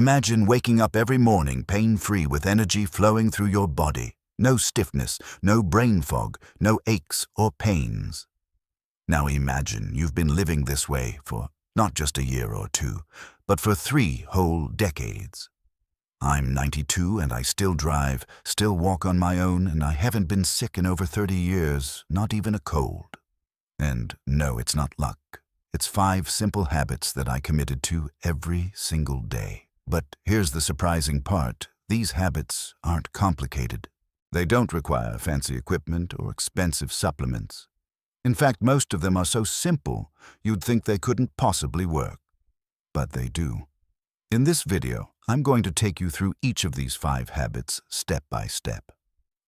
Imagine waking up every morning pain-free with energy flowing through your body. No stiffness, no brain fog, no aches or pains. Now imagine you've been living this way for not just a year or two, but for 3 whole decades. I'm 92 and I still drive, still walk on my own, and I haven't been sick in over 30 years, not even a cold. And no, it's not luck. It's 5 simple habits that I committed to every single day. But here's the surprising part. These habits aren't complicated. They don't require fancy equipment or expensive supplements. In fact, most of them are so simple, you'd think they couldn't possibly work. But they do. In this video, I'm going to take you through each of these 5 habits step by step.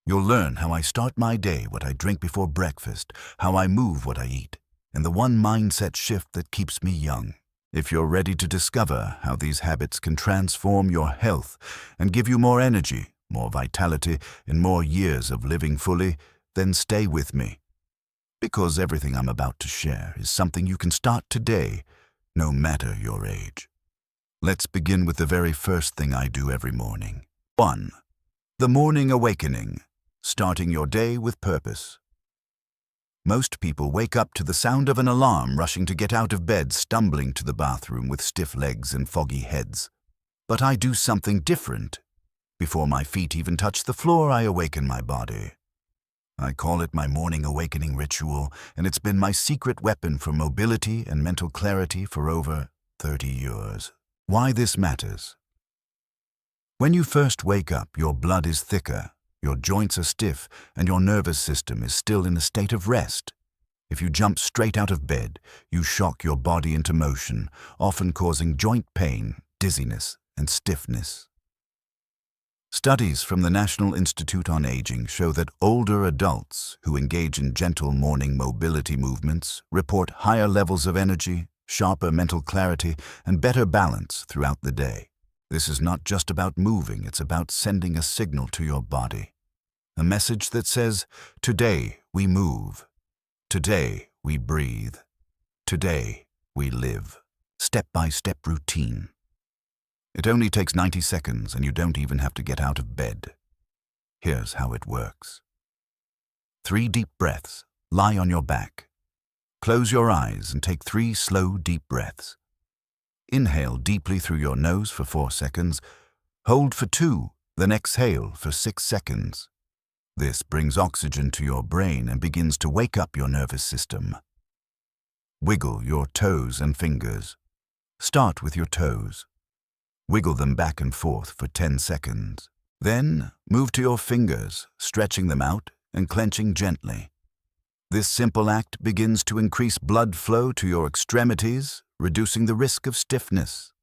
You'll learn how I start my day, what I drink before breakfast, how I move what I eat, and the one mindset shift that keeps me young. If you're ready to discover how these habits can transform your health and give you more energy, more vitality, and more years of living fully, then stay with me. Because everything I'm about to share is something you can start today, no matter your age. Let's begin with the very first thing I do every morning. 1. The morning awakening, starting your day with purpose. Most people wake up to the sound of an alarm, rushing to get out of bed, stumbling to the bathroom with stiff legs and foggy heads. But I do something different. Before my feet even touch the floor, I awaken my body. I call it my morning awakening ritual, and it's been my secret weapon for mobility and mental clarity for over 30 years. Why this matters? When you first wake up, your blood is thicker, your joints are stiff, and your nervous system is still in a state of rest. If you jump straight out of bed, you shock your body into motion, often causing joint pain, dizziness, and stiffness. Studies from the National Institute on Aging show that older adults who engage in gentle morning mobility movements report higher levels of energy, sharper mental clarity, and better balance throughout the day. This is not just about moving, it's about sending a signal to your body. A message that says, today we move. Today we breathe. Today we live. Step-by-step routine. It only takes 90 seconds and you don't even have to get out of bed. Here's how it works. 3 deep breaths. Lie on your back. Close your eyes and take 3 slow, deep breaths. Inhale deeply through your nose for 4 seconds. Hold for 2, then exhale for 6 seconds. This brings oxygen to your brain and begins to wake up your nervous system. Wiggle your toes and fingers. Start with your toes. Wiggle them back and forth for 10 seconds. Then move to your fingers, stretching them out and clenching gently. This simple act begins to increase blood flow to your extremities, reducing the risk of stiffness.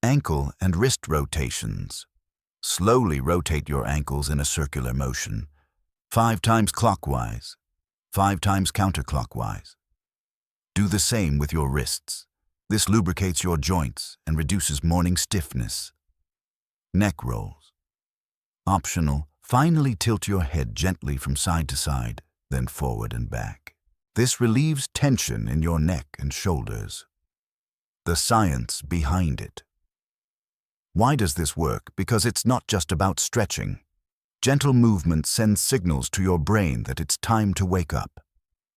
Ankle and wrist rotations. Slowly rotate your ankles in a circular motion, 5 times clockwise, 5 times counterclockwise. Do the same with your wrists. This lubricates your joints and reduces morning stiffness. Neck rolls. Optional, finally tilt your head gently from side to side, then forward and back. This relieves tension in your neck and shoulders. The science behind it. Why does this work? Because it's not just about stretching. Gentle movement sends signals to your brain that it's time to wake up.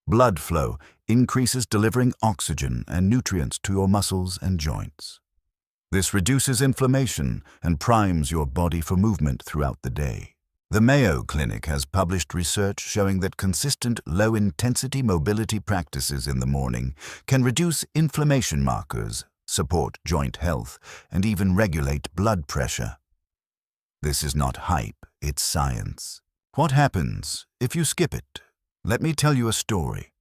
Blood flow increases, delivering oxygen and nutrients to your muscles and joints. This reduces inflammation and primes your body for movement throughout the day. The Mayo Clinic has published research showing that consistent low-intensity mobility practices in the morning can reduce inflammation markers, support joint health, and even regulate blood pressure. This is not hype, it's science. What happens if you skip it? Let me tell you a story.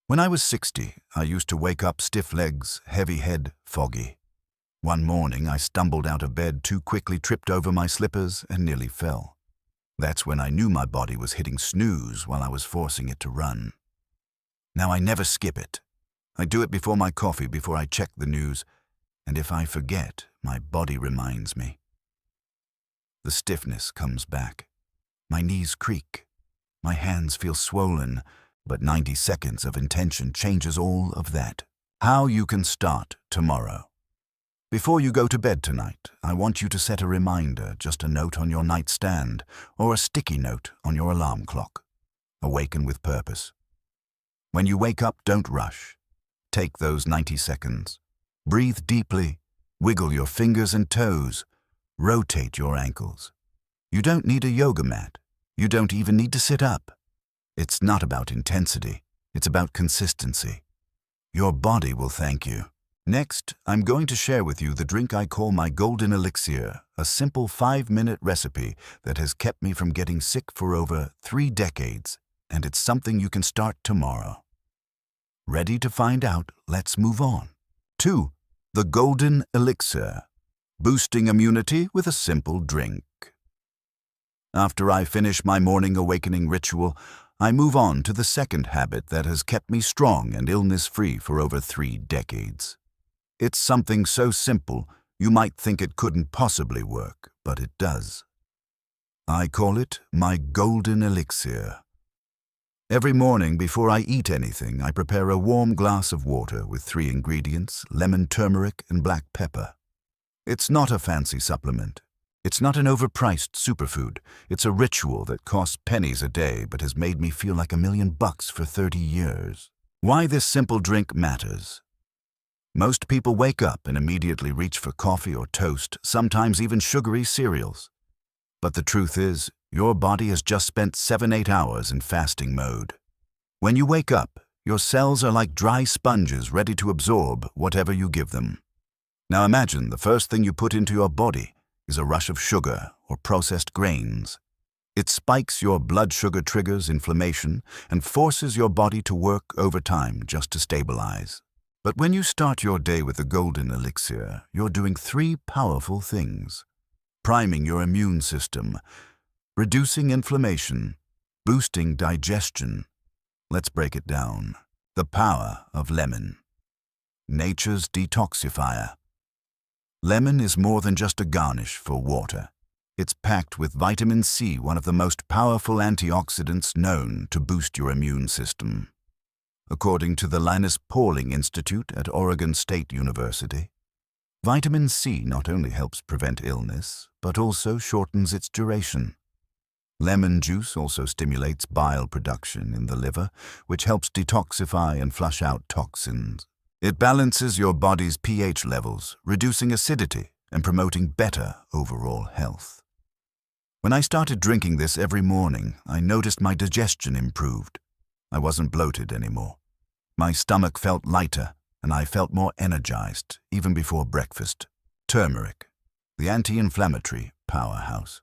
When I was 60, I used to wake up stiff legs, heavy head, foggy. One morning, I stumbled out of bed too quickly, tripped over my slippers, and nearly fell. That's when I knew my body was hitting snooze while I was forcing it to run. Now I never skip it. I do it before my coffee, before I check the news, and if I forget, my body reminds me. The stiffness comes back. My knees creak. My hands feel swollen, but 90 seconds of intention changes all of that. How you can start tomorrow. Before you go to bed tonight, I want you to set a reminder, just a note on your nightstand or a sticky note on your alarm clock. Awaken with purpose. When you wake up, don't rush. Take those 90 seconds. Breathe deeply. Wiggle your fingers and toes. Rotate your ankles. You don't need a yoga mat. You don't even need to sit up. It's not about intensity. It's about consistency. Your body will thank you. Next, I'm going to share with you the drink I call my Golden Elixir, a simple 5-minute recipe that has kept me from getting sick for over 3 decades, and it's something you can start tomorrow. Ready to find out? Let's move on. 2. The Golden Elixir, boosting immunity with a simple drink. After I finish my morning awakening ritual, I move on to the second habit that has kept me strong and illness-free for over 3 decades. It's something so simple, you might think it couldn't possibly work, but it does. I call it my Golden Elixir. Every morning before I eat anything, I prepare a warm glass of water with 3 ingredients: lemon, turmeric, and black pepper. It's not a fancy supplement. It's not an overpriced superfood. It's a ritual that costs pennies a day but has made me feel like $1 million for 30 years. Why this simple drink matters. Most people wake up and immediately reach for coffee or toast, sometimes even sugary cereals. But the truth is, your body has just spent 7-8 hours in fasting mode. When you wake up, your cells are like dry sponges ready to absorb whatever you give them. Now imagine the first thing you put into your body is a rush of sugar or processed grains. It spikes your blood sugar, triggers inflammation, and forces your body to work overtime just to stabilize. But when you start your day with the Golden Elixir, you're doing 3 powerful things: priming your immune system, reducing inflammation, boosting digestion. Let's break it down. The power of lemon. Nature's detoxifier. Lemon is more than just a garnish for water. It's packed with vitamin C, one of the most powerful antioxidants known to boost your immune system. According to the Linus Pauling Institute at Oregon State University, vitamin C not only helps prevent illness, but also shortens its duration. Lemon juice also stimulates bile production in the liver, which helps detoxify and flush out toxins. It balances your body's pH levels, reducing acidity and promoting better overall health. When I started drinking this every morning, I noticed my digestion improved. I wasn't bloated anymore. My stomach felt lighter, and I felt more energized, even before breakfast. Turmeric, the anti-inflammatory powerhouse.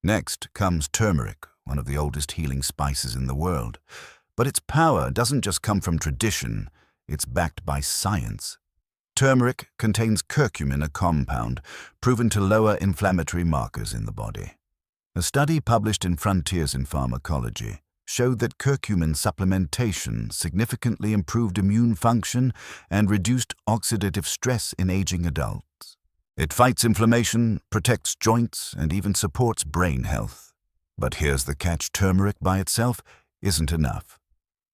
Next comes turmeric, one of the oldest healing spices in the world. But its power doesn't just come from tradition, it's backed by science. Turmeric contains curcumin, a compound proven to lower inflammatory markers in the body. A study published in Frontiers in Pharmacology showed that curcumin supplementation significantly improved immune function and reduced oxidative stress in aging adults. It fights inflammation, protects joints, and even supports brain health. But here's the catch: turmeric by itself isn't enough.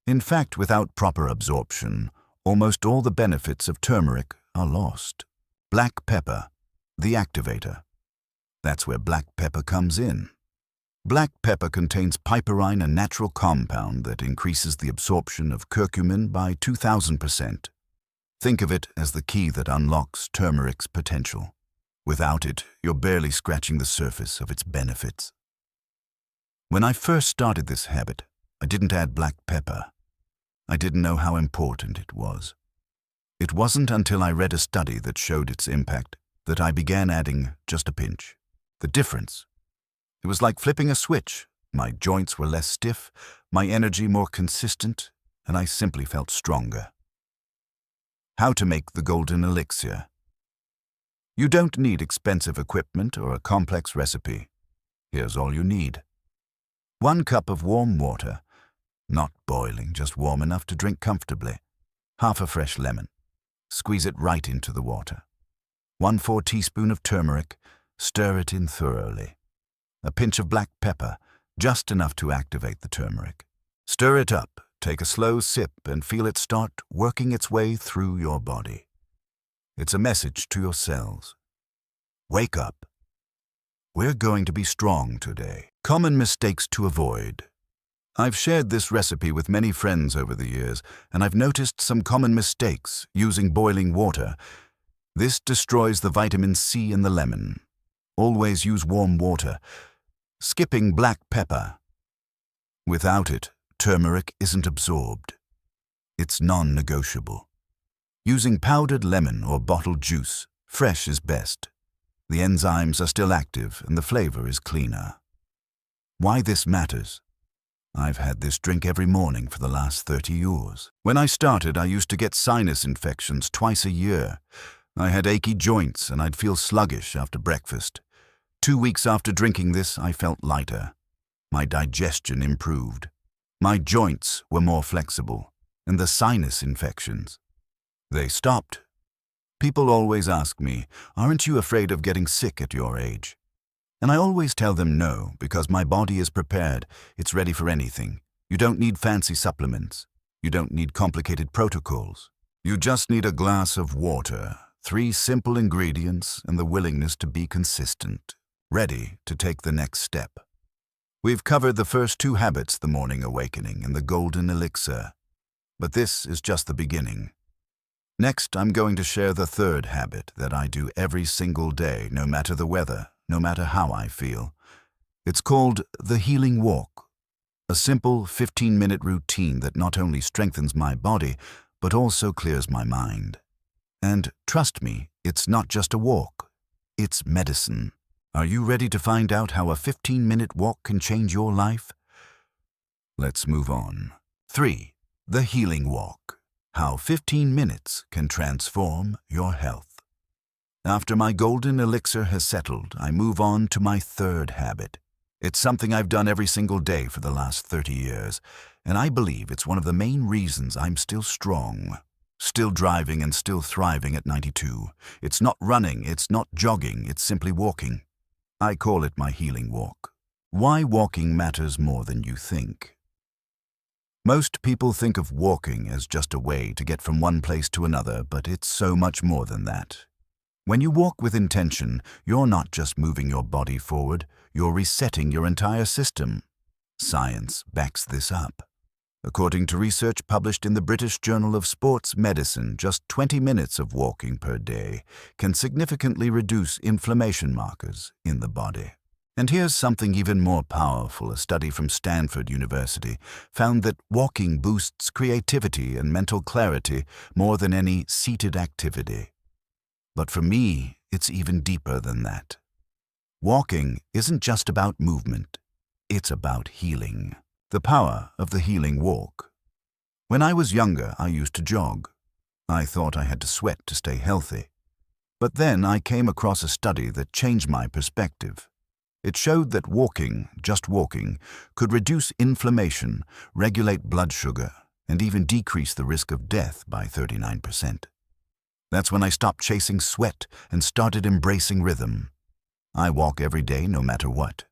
In fact, without proper absorption, almost all the benefits of turmeric are lost. Black pepper, the activator. That's where black pepper comes in. Black pepper contains piperine, a natural compound that increases the absorption of curcumin by 2,000%. Think of it as the key that unlocks turmeric's potential. Without it, you're barely scratching the surface of its benefits. When I first started this habit, I didn't add black pepper. I didn't know how important it was. It wasn't until I read a study that showed its impact that I began adding just a pinch. The difference: it was like flipping a switch. My joints were less stiff, my energy more consistent, and I simply felt stronger. How to make the Golden Elixir. You don't need expensive equipment or a complex recipe. Here's all you need. 1 cup of warm water, not boiling, just warm enough to drink comfortably. Half a fresh lemon. Squeeze it right into the water. 1/4 teaspoon of turmeric. Stir it in thoroughly. A pinch of black pepper, just enough to activate the turmeric. Stir it up, take a slow sip, and feel it start working its way through your body. It's a message to your cells. Wake up. We're going to be strong today. Common mistakes to avoid. I've shared this recipe with many friends over the years, and I've noticed some common mistakes using boiling water. This destroys the vitamin C in the lemon. Always use warm water. Skipping black pepper. Without it, turmeric isn't absorbed. It's non-negotiable. Using powdered lemon or bottled juice, fresh is best. The enzymes are still active and the flavor is cleaner. Why this matters? I've had this drink every morning for the last 30 years. When I started, I used to get sinus infections twice a year. I had achy joints and I'd feel sluggish after breakfast. 2 weeks after drinking this, I felt lighter. My digestion improved. My joints were more flexible, and the sinus infections, they stopped. People always ask me, aren't you afraid of getting sick at your age? And I always tell them no, because my body is prepared. It's ready for anything. You don't need fancy supplements. You don't need complicated protocols. You just need a glass of water, 3 simple ingredients, and the willingness to be consistent, ready to take the next step. We've covered the first 2 habits, the morning awakening and the Golden Elixir. But this is just the beginning. Next, I'm going to share the 3rd habit that I do every single day, no matter the weather, no matter how I feel. It's called the healing walk, a simple 15-minute routine that not only strengthens my body, but also clears my mind. And trust me, it's not just a walk, it's medicine. Are you ready to find out how a 15-minute walk can change your life? Let's move on. 3. The healing walk. How 15 minutes can transform your health. After my golden elixir has settled, I move on to my 3rd habit. It's something I've done every single day for the last 30 years, and I believe it's one of the main reasons I'm still strong, still driving and still thriving at 92. It's not running, it's not jogging, it's simply walking. I call it my healing walk. Why walking matters more than you think. Most people think of walking as just a way to get from one place to another, but it's so much more than that. When you walk with intention, you're not just moving your body forward, you're resetting your entire system. Science backs this up. According to research published in the British Journal of Sports Medicine, just 20 minutes of walking per day can significantly reduce inflammation markers in the body. And here's something even more powerful. A study from Stanford University found that walking boosts creativity and mental clarity more than any seated activity. But for me, it's even deeper than that. Walking isn't just about movement, it's about healing. The power of the healing walk. When I was younger, I used to jog. I thought I had to sweat to stay healthy. But then I came across a study that changed my perspective. It showed that walking, just walking, could reduce inflammation, regulate blood sugar, and even decrease the risk of death by 39%. That's when I stopped chasing sweat and started embracing rhythm. I walk every day, no matter what.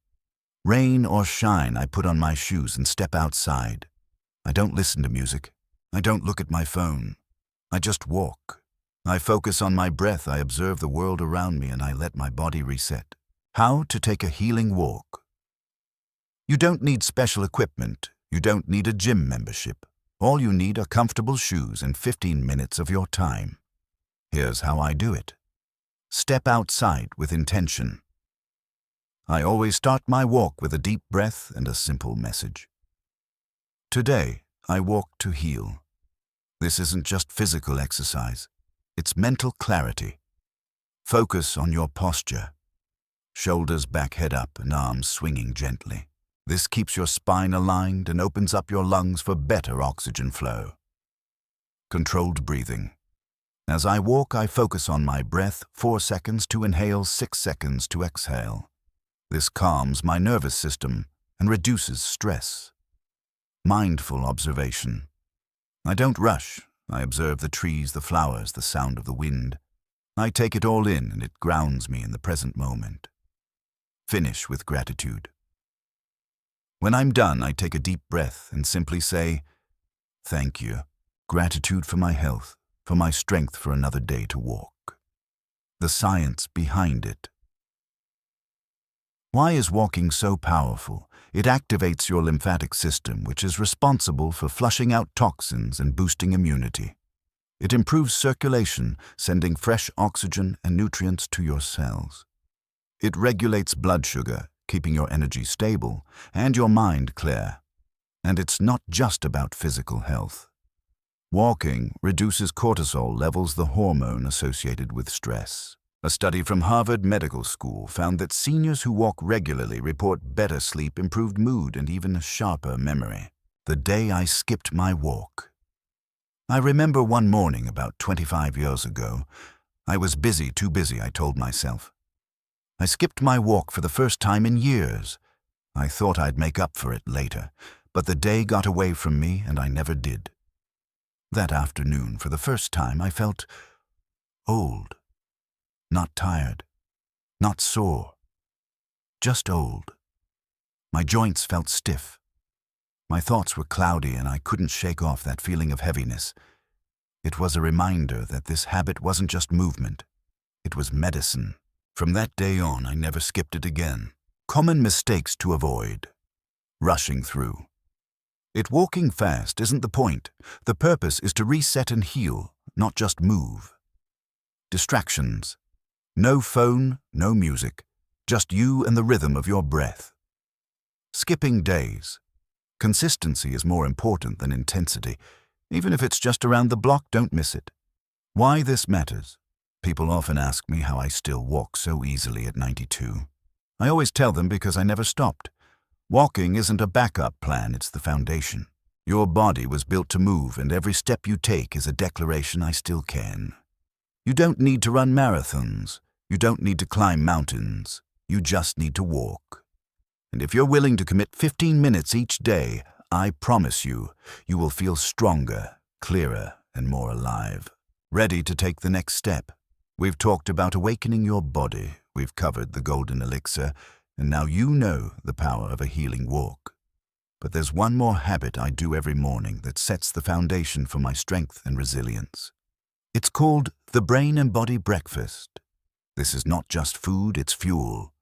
Rain or shine, I put on my shoes and step outside. I don't listen to music. I don't look at my phone. I just walk. I focus on my breath, I observe the world around me, and I let my body reset. How to take a healing walk. You don't need special equipment. You don't need a gym membership. All you need are comfortable shoes and 15 minutes of your time. Here's how I do it. Step outside with intention. I always start my walk with a deep breath and a simple message. Today, I walk to heal. This isn't just physical exercise. It's mental clarity. Focus on your posture. Shoulders back, head up, and arms swinging gently. This keeps your spine aligned and opens up your lungs for better oxygen flow. Controlled breathing. As I walk, I focus on my breath, 4 seconds to inhale, 6 seconds to exhale. This calms my nervous system and reduces stress. Mindful observation. I don't rush. I observe the trees, the flowers, the sound of the wind. I take it all in, and it grounds me in the present moment. Finish with gratitude. When I'm done, I take a deep breath and simply say, "Thank you. Gratitude for my health, for my strength for another day to walk." the science behind it. Why is walking so powerful? It activates your lymphatic system, which is responsible for flushing out toxins and boosting immunity. It improves circulation, sending fresh oxygen and nutrients to your cells. It regulates blood sugar, keeping your energy stable and your mind clear. And it's not just about physical health. Walking reduces cortisol levels, the hormone associated with stress. A study from Harvard Medical School found that seniors who walk regularly report better sleep, improved mood, and even a sharper memory. The day I skipped my walk. I remember one morning about 25 years ago. I was busy, too busy, I told myself. I skipped my walk for the first time in years. I thought I'd make up for it later, but the day got away from me and I never did. That afternoon, for the first time, I felt old. Not tired, not sore, just old. My joints felt stiff. My thoughts were cloudy and I couldn't shake off that feeling of heaviness. It was a reminder that this habit wasn't just movement, it was medicine. From that day on, I never skipped it again. Common mistakes to avoid. Rushing through. Walking fast isn't the point. The purpose is to reset and heal, not just move. Distractions. No phone, no music, just you and the rhythm of your breath. Skipping days. Consistency is more important than intensity. Even if it's just around the block, don't miss it. Why this matters? People often ask me how I still walk so easily at 92. I always tell them because I never stopped. Walking isn't a backup plan, it's the foundation. Your body was built to move, and every step you take is a declaration I still can. You don't need to run marathons. You don't need to climb mountains. You just need to walk. And if you're willing to commit 15 minutes each day, I promise you, you will feel stronger, clearer, and more alive. Ready to take the next step. We've talked about awakening your body. We've covered the Golden Elixir, and now you know the power of a healing walk. But there's one more habit I do every morning that sets the foundation for my strength and resilience. It's called the Brain and Body Breakfast. This is not just food, it's fuel.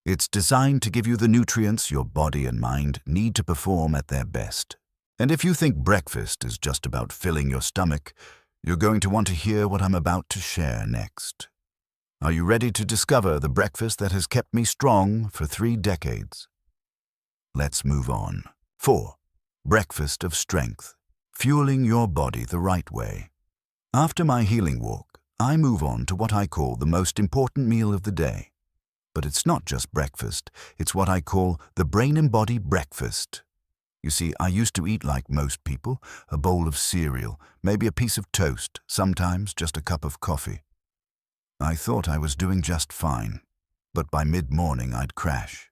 It's designed to give you the nutrients your body and mind need to perform at their best. And if you think breakfast is just about filling your stomach, you're going to want to hear what I'm about to share next. Are you ready to discover the breakfast that has kept me strong for 3 decades? Let's move on. 4. Breakfast of strength. Fueling your body the right way. After my healing walk, I move on to what I call the most important meal of the day. But it's not just breakfast, it's what I call the brain and body breakfast. You see, I used to eat like most people, a bowl of cereal, maybe a piece of toast, sometimes just a cup of coffee. I thought I was doing just fine, but by mid-morning I'd crash.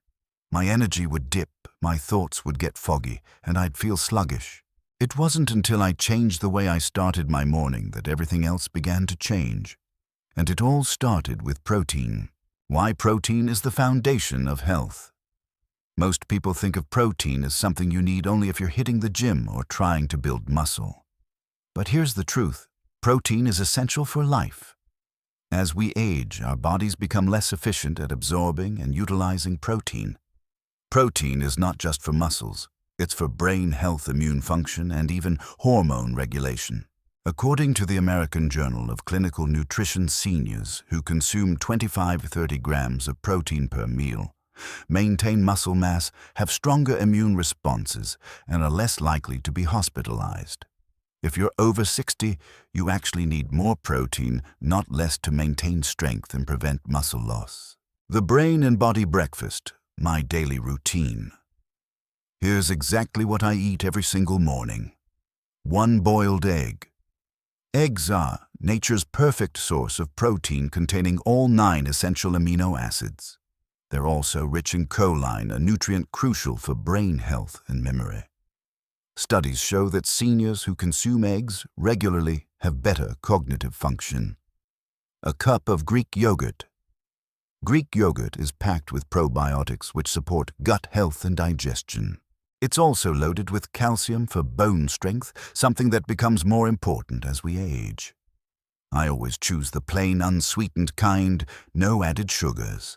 My energy would dip, my thoughts would get foggy, and I'd feel sluggish. It wasn't until I changed the way I started my morning that everything else began to change. And it all started with protein. Why protein is the foundation of health. Most people think of protein as something you need only if you're hitting the gym or trying to build muscle. But here's the truth. Protein is essential for life. As we age, our bodies become less efficient at absorbing and utilizing protein. Protein is not just for muscles. It's for brain health, immune function, and even hormone regulation. According to the American Journal of Clinical Nutrition, seniors who consume 25-30 grams of protein per meal maintain muscle mass, have stronger immune responses, and are less likely to be hospitalized. If you're over 60, you actually need more protein, not less, to maintain strength and prevent muscle loss. The Brain and Body Breakfast, my daily routine. Here's exactly what I eat every single morning. 1 boiled egg. Eggs are nature's perfect source of protein, containing all 9 essential amino acids. They're also rich in choline, a nutrient crucial for brain health and memory. Studies show that seniors who consume eggs regularly have better cognitive function. A cup of Greek yogurt. Greek yogurt is packed with probiotics which support gut health and digestion. It's also loaded with calcium for bone strength, something that becomes more important as we age. I always choose the plain, unsweetened kind, no added sugars.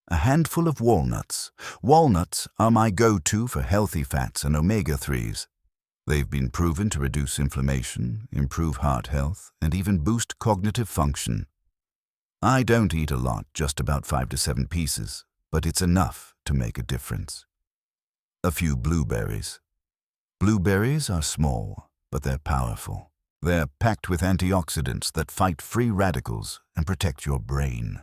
A handful of walnuts. Walnuts are my go-to for healthy fats and omega-3s. They've been proven to reduce inflammation, improve heart health, and even boost cognitive function. I don't eat a lot, just about 5 to 7 pieces, but it's enough to make a difference. A few blueberries. Blueberries are small, but they're powerful. They're packed with antioxidants that fight free radicals and protect your brain.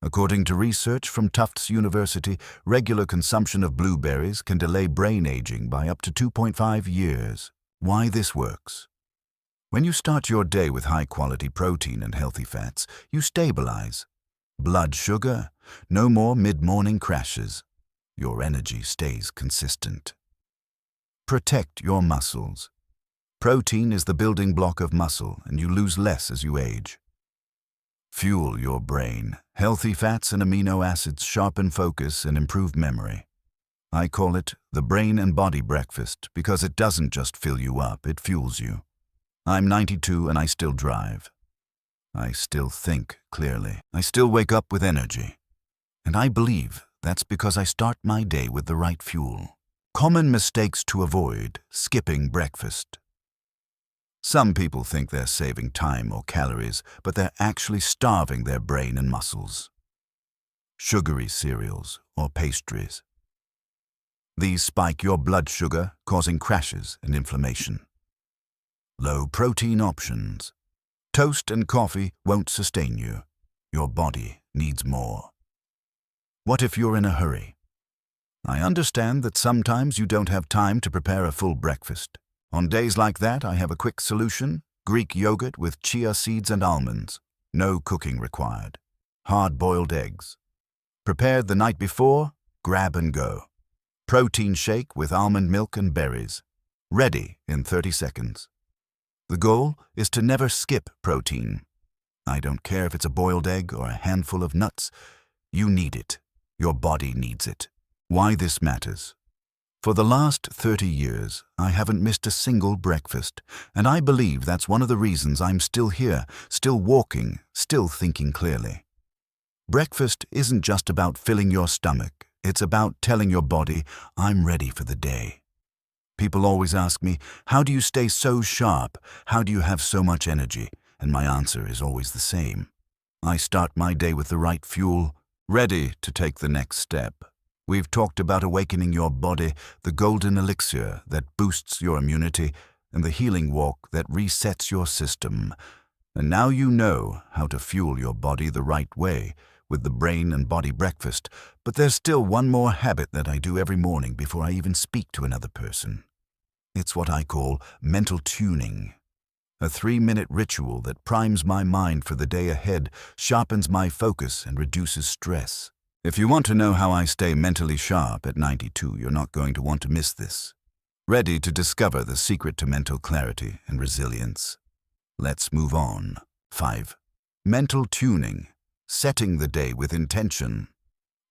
According to research from Tufts University, regular consumption of blueberries can delay brain aging by up to 2.5 years. Why this works? When you start your day with high-quality protein and healthy fats, you stabilize. Blood sugar, no more mid-morning crashes. Your energy stays consistent. Protect your muscles. Protein is the building block of muscle, and you lose less as you age. Fuel your brain. Healthy fats and amino acids sharpen focus and improve memory. I call it the brain and body breakfast because it doesn't just fill you up, it fuels you. I'm 92 and I still drive. I still think clearly. I still wake up with energy. And I believe that's because I start my day with the right fuel. Common mistakes to avoid: skipping breakfast. Some people think they're saving time or calories, but they're actually starving their brain and muscles. Sugary cereals or pastries. These spike your blood sugar, causing crashes and inflammation. Low protein options. Toast and coffee won't sustain you. Your body needs more. What if you're in a hurry? I understand that sometimes you don't have time to prepare a full breakfast. On days like that, I have a quick solution: Greek yogurt with chia seeds and almonds. No cooking required. Hard-boiled eggs. Prepared the night before, grab and go. Protein shake with almond milk and berries. Ready in 30 seconds. The goal is to never skip protein. I don't care if it's a boiled egg or a handful of nuts. You need it. Your body needs it. Why this matters? For the last 30 years, I haven't missed a single breakfast, and I believe that's one of the reasons I'm still here, still walking, still thinking clearly. Breakfast isn't just about filling your stomach. It's about telling your body, I'm ready for the day. People always ask me, how do you stay so sharp? How do you have so much energy? And my answer is always the same. I start my day with the right fuel, ready to take the next step. We've talked about awakening your body, the Golden Elixir that boosts your immunity, and the healing walk that resets your system. And now you know how to fuel your body the right way with the brain and body breakfast. But there's still one more habit that I do every morning before I even speak to another person. It's what I call mental tuning. A 3-minute ritual that primes my mind for the day ahead, sharpens my focus, and reduces stress. If you want to know how I stay mentally sharp at 92, you're not going to want to miss this. Ready to discover the secret to mental clarity and resilience? Let's move on. 5. Mental tuning. Setting the day with intention.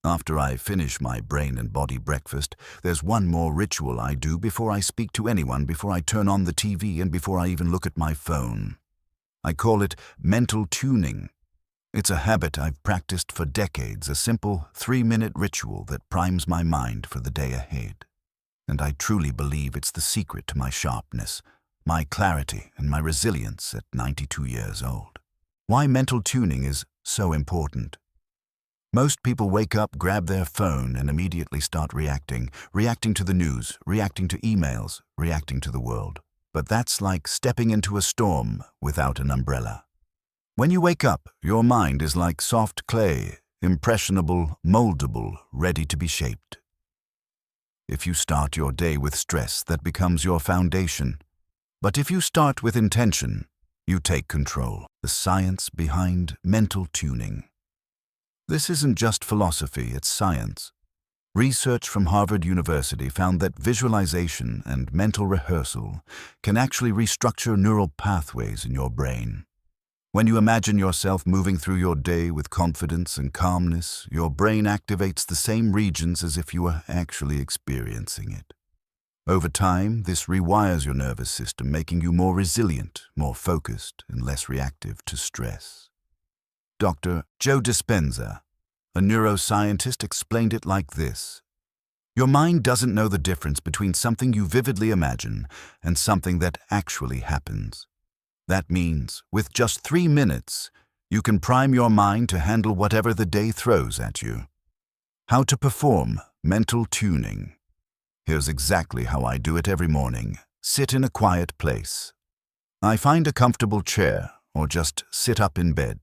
After I finish my brain and body breakfast, there's one more ritual I do before I speak to anyone, before I turn on the TV, and before I even look at my phone. I call it mental tuning. It's a habit I've practiced for decades, a simple 3-minute ritual that primes my mind for the day ahead. And I truly believe it's the secret to my sharpness, my clarity, and my resilience at 92 years old. Why mental tuning is so important. Most people wake up, grab their phone, and immediately start reacting to the news, reacting to emails, reacting to the world. But that's like stepping into a storm without an umbrella. When you wake up, your mind is like soft clay, impressionable, moldable, ready to be shaped. If you start your day with stress, that becomes your foundation. But if you start with intention, you take control. The science behind mental tuning. This isn't just philosophy, it's science. Research from Harvard University found that visualization and mental rehearsal can actually restructure neural pathways in your brain. When you imagine yourself moving through your day with confidence and calmness, your brain activates the same regions as if you were actually experiencing it. Over time, this rewires your nervous system, making you more resilient, more focused, and less reactive to stress. Dr. Joe Dispenza, a neuroscientist, explained it like this. Your mind doesn't know the difference between something you vividly imagine and something that actually happens. That means, with just 3 minutes, you can prime your mind to handle whatever the day throws at you. How to perform mental tuning. Here's exactly how I do it every morning. Sit in a quiet place. I find a comfortable chair or just sit up in bed.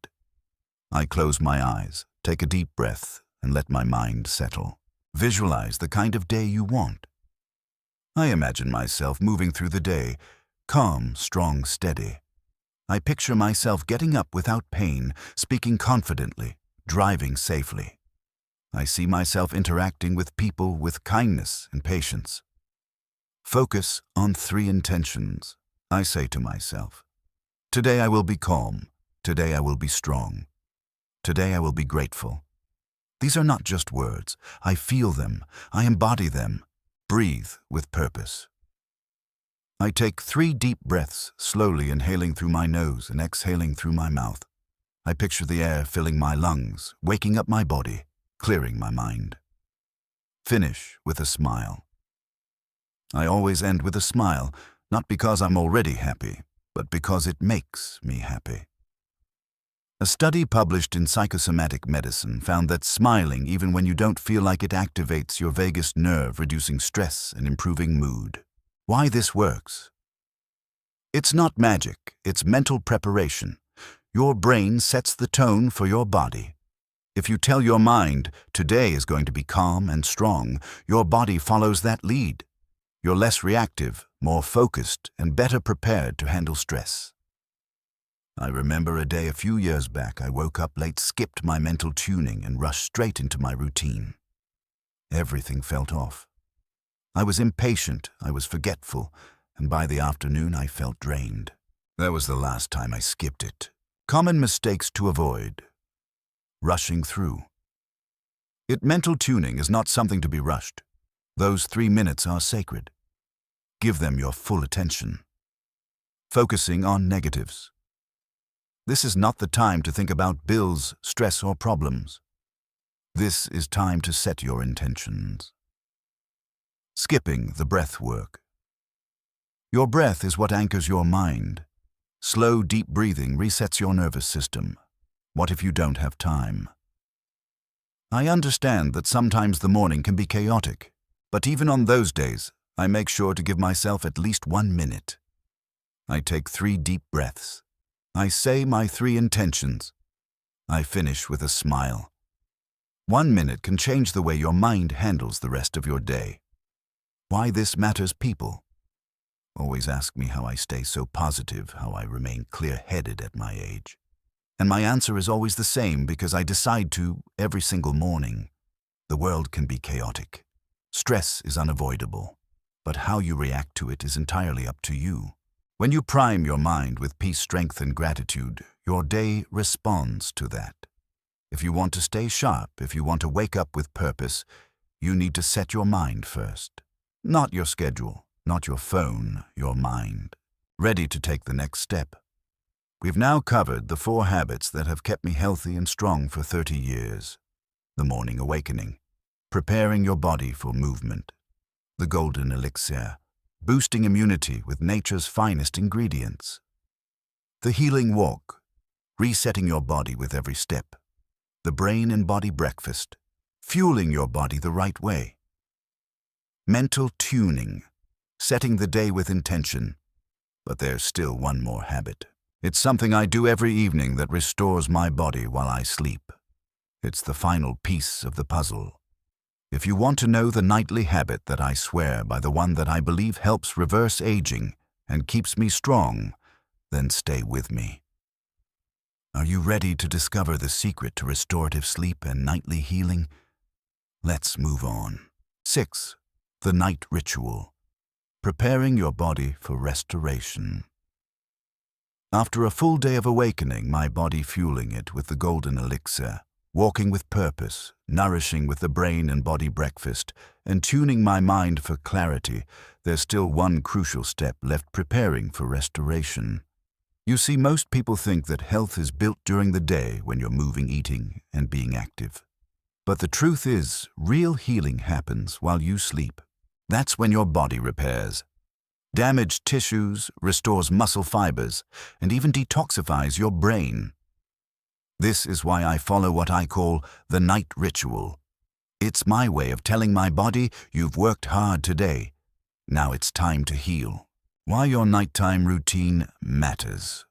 I close my eyes, take a deep breath, and let my mind settle. Visualize the kind of day you want. I imagine myself moving through the day, calm, strong, steady. I picture myself getting up without pain, speaking confidently, driving safely. I see myself interacting with people with kindness and patience. Focus on 3 intentions. I say to myself, today I will be calm. Today I will be strong. Today I will be grateful. These are not just words. I feel them. I embody them. Breathe with purpose. I take 3 deep breaths, slowly inhaling through my nose and exhaling through my mouth. I picture the air filling my lungs, waking up my body, clearing my mind. Finish with a smile. I always end with a smile, not because I'm already happy, but because it makes me happy. A study published in Psychosomatic Medicine found that smiling, even when you don't feel like it, activates your vagus nerve, reducing stress and improving mood. Why this works? It's not magic, it's mental preparation. Your brain sets the tone for your body. If you tell your mind, today is going to be calm and strong, your body follows that lead. You're less reactive, more focused, and better prepared to handle stress. I remember a day a few years back. I woke up late, skipped my mental tuning, and rushed straight into my routine. Everything felt off. I was impatient, I was forgetful, and by the afternoon I felt drained. That was the last time I skipped it. Common mistakes to avoid. Rushing through. Mental tuning is not something to be rushed. Those 3 minutes are sacred. Give them your full attention. Focusing on negatives. This is not the time to think about bills, stress, or problems. This is time to set your intentions. Skipping the breath work. Your breath is what anchors your mind. Slow, deep breathing resets your nervous system. What if you don't have time? I understand that sometimes the morning can be chaotic, but even on those days, I make sure to give myself at least 1 minute. I take 3 deep breaths. I say my 3 intentions. I finish with a smile. 1 minute can change the way your mind handles the rest of your day. Why this matters, people? Always ask me how I stay so positive, how I remain clear-headed at my age. And my answer is always the same, because I decide to every single morning. The world can be chaotic. Stress is unavoidable, but how you react to it is entirely up to you. When you prime your mind with peace, strength, and gratitude, your day responds to that. If you want to stay sharp, if you want to wake up with purpose, you need to set your mind first. Not your schedule, not your phone, your mind. Ready to take the next step. We've now covered the 4 habits that have kept me healthy and strong for 30 years. The morning awakening. Preparing your body for movement. The Golden Elixir. Boosting immunity with nature's finest ingredients. The healing walk, resetting your body with every step. The brain and body breakfast, fueling your body the right way. Mental tuning, setting the day with intention. But there's still one more habit. It's something I do every evening that restores my body while I sleep. It's the final piece of the puzzle. If you want to know the nightly habit that I swear by, the one that I believe helps reverse aging and keeps me strong, then stay with me. Are you ready to discover the secret to restorative sleep and nightly healing? Let's move on. 6. The night ritual. Preparing your body for restoration. After a full day of awakening, my body fueling it with the Golden Elixir, walking with purpose, nourishing with the brain and body breakfast, and tuning my mind for clarity, there's still one crucial step left: preparing for restoration. You see, most people think that health is built during the day when you're moving, eating, and being active. But the truth is, real healing happens while you sleep. That's when your body repairs, damaged tissues, restores muscle fibers, and even detoxifies your brain. This is why I follow what I call the night ritual. It's my way of telling my body, you've worked hard today. Now it's time to heal. Why your nighttime routine matters.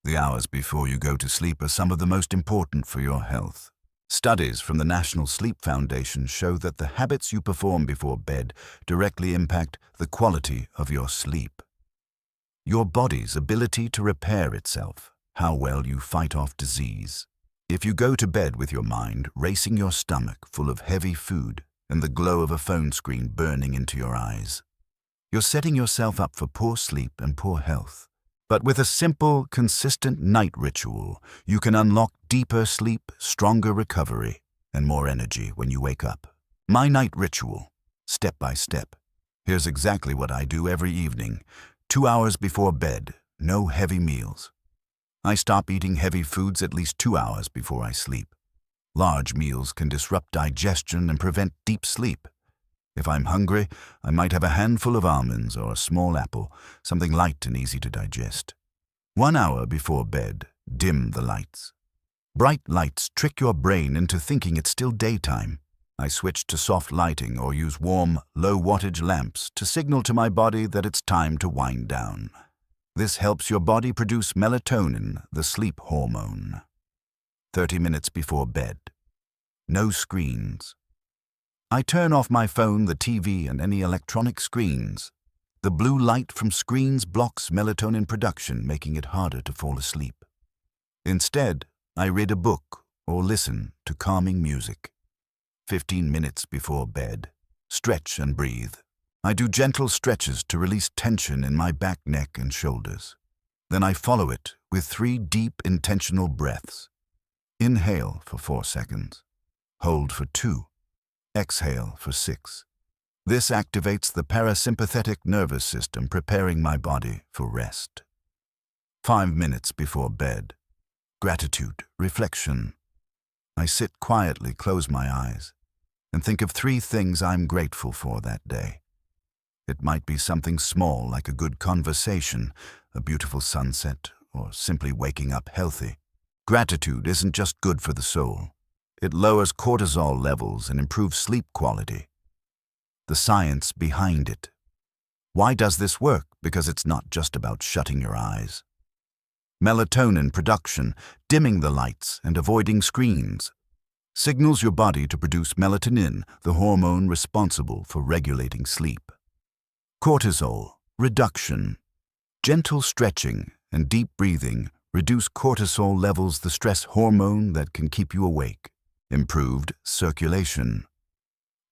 The hours before you go to sleep are some of the most important for your health. Studies from the National Sleep Foundation show that the habits you perform before bed directly impact the quality of your sleep. Your body's ability to repair itself, how well you fight off disease. If you go to bed with your mind racing, your stomach full of heavy food, and the glow of a phone screen burning into your eyes, you're setting yourself up for poor sleep and poor health. But with a simple, consistent night ritual, you can unlock deeper sleep, stronger recovery, and more energy when you wake up. My night ritual, step by step. Here's exactly what I do every evening. 2 hours before bed, no heavy meals. I stop eating heavy foods at least 2 hours before I sleep. Large meals can disrupt digestion and prevent deep sleep. If I'm hungry, I might have a handful of almonds or a small apple, something light and easy to digest. 1 hour before bed, dim the lights. Bright lights trick your brain into thinking it's still daytime. I switch to soft lighting or use warm, low-wattage lamps to signal to my body that it's time to wind down. This helps your body produce melatonin, the sleep hormone. 30 minutes before bed. No screens. I turn off my phone, the TV, and any electronic screens. The blue light from screens blocks melatonin production, making it harder to fall asleep. Instead, I read a book or listen to calming music. 15 minutes before bed. Stretch and breathe. I do gentle stretches to release tension in my back, neck, and shoulders. Then I follow it with 3 deep, intentional breaths. Inhale for 4 seconds. Hold for 2. Exhale for 6. This activates the parasympathetic nervous system, preparing my body for rest. 5 minutes before bed. Gratitude, reflection. I sit quietly, close my eyes, and think of 3 things I'm grateful for that day. It might be something small like a good conversation, a beautiful sunset, or simply waking up healthy. Gratitude isn't just good for the soul. It lowers cortisol levels and improves sleep quality. The science behind it. Why does this work? Because it's not just about shutting your eyes. Melatonin production, dimming the lights and avoiding screens, signals your body to produce melatonin, the hormone responsible for regulating sleep. Cortisol reduction. Gentle stretching and deep breathing reduce cortisol levels, the stress hormone that can keep you awake. Improved circulation.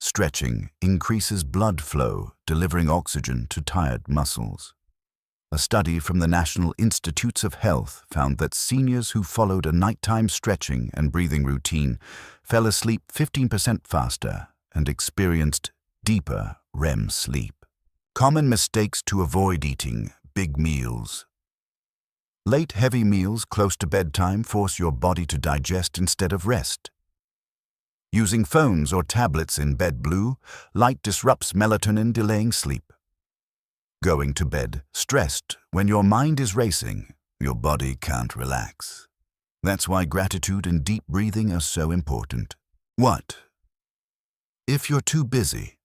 Stretching increases blood flow, delivering oxygen to tired muscles. A study from the National Institutes of Health found that seniors who followed a nighttime stretching and breathing routine fell asleep 15% faster and experienced deeper REM sleep. Common mistakes to avoid: eating big meals. Late heavy meals close to bedtime force your body to digest instead of rest. Using phones or tablets in bed, blue light disrupts melatonin, delaying sleep. Going to bed stressed. When your mind is racing, your body can't relax. That's why gratitude and deep breathing are so important. What if you're too busy?